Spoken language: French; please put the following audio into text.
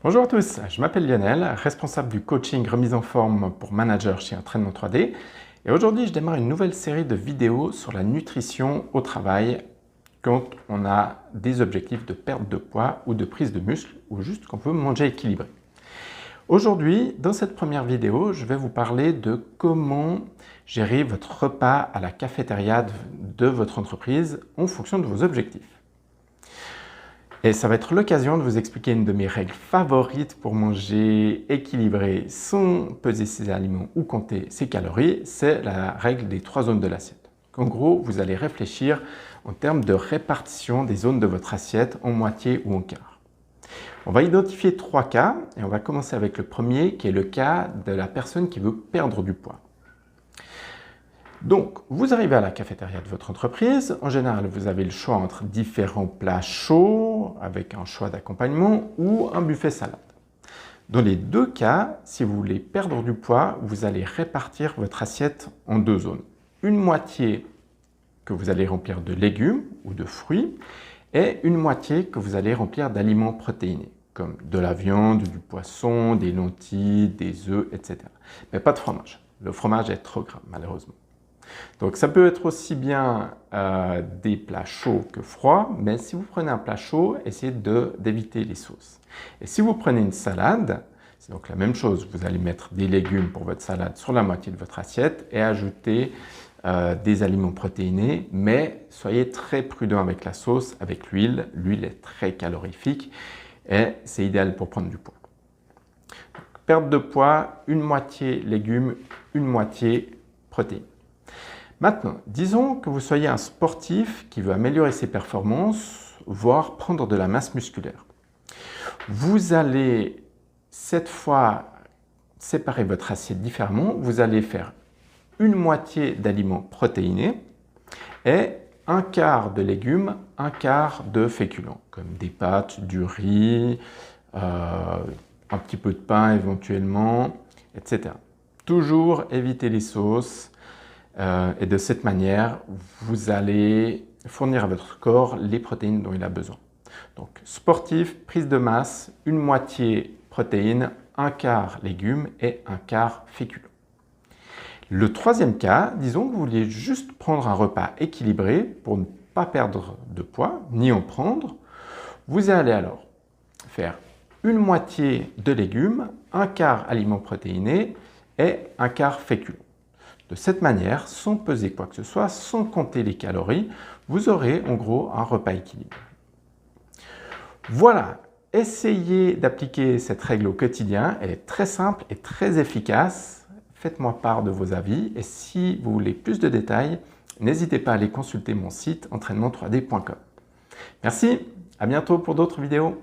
Bonjour à tous, je m'appelle Lionel, responsable du coaching remise en forme pour manager chez Entraînement 3D. Et aujourd'hui, je démarre une nouvelle série de vidéos sur la nutrition au travail quand on a des objectifs de perte de poids ou de prise de muscle ou juste qu'on veut manger équilibré. Aujourd'hui, dans cette première vidéo, je vais vous parler de comment gérer votre repas à la cafétéria de votre entreprise en fonction de vos objectifs. Et ça va être l'occasion de vous expliquer une de mes règles favorites pour manger équilibré sans peser ses aliments ou compter ses calories, c'est la règle des 3 zones de l'assiette. En gros, vous allez réfléchir en termes de répartition des zones de votre assiette en moitié ou en quart. On va identifier 3 cas et on va commencer avec le premier qui est le cas de la personne qui veut perdre du poids. Donc, vous arrivez à la cafétéria de votre entreprise. En général, vous avez le choix entre différents plats chauds avec un choix d'accompagnement ou un buffet salade. Dans les deux cas, si vous voulez perdre du poids, vous allez répartir votre assiette en 2 zones. Une moitié que vous allez remplir de légumes ou de fruits et une moitié que vous allez remplir d'aliments protéinés comme de la viande, du poisson, des lentilles, des œufs, etc. Mais pas de fromage. Le fromage est trop gras, malheureusement. Donc ça peut être aussi bien des plats chauds que froids, mais si vous prenez un plat chaud, essayez d'éviter les sauces. Et si vous prenez une salade, c'est donc la même chose, vous allez mettre des légumes pour votre salade sur la moitié de votre assiette et ajouter des aliments protéinés, mais soyez très prudent avec la sauce, avec l'huile. L'huile est très calorifique et c'est idéal pour prendre du poids. Donc, perte de poids, une moitié légumes, une moitié protéines. Maintenant, disons que vous soyez un sportif qui veut améliorer ses performances, voire prendre de la masse musculaire. Vous allez cette fois séparer votre assiette différemment. Vous allez faire une moitié d'aliments protéinés et un quart de légumes, un quart de féculents, comme des pâtes, du riz, un petit peu de pain éventuellement, etc. Toujours éviter les sauces. Et de cette manière, vous allez fournir à votre corps les protéines dont il a besoin. Donc, sportif, prise de masse, une moitié protéines, un quart légumes et un quart féculents. Le troisième cas, disons que vous vouliez juste prendre un repas équilibré pour ne pas perdre de poids, ni en prendre. Vous allez alors faire une moitié de légumes, un quart aliments protéinés et un quart féculents. De cette manière, sans peser quoi que ce soit, sans compter les calories, vous aurez en gros un repas équilibré. Voilà, essayez d'appliquer cette règle au quotidien. Elle est très simple et très efficace. Faites-moi part de vos avis et si vous voulez plus de détails, n'hésitez pas à aller consulter mon site entraînement3d.com. Merci, à bientôt pour d'autres vidéos.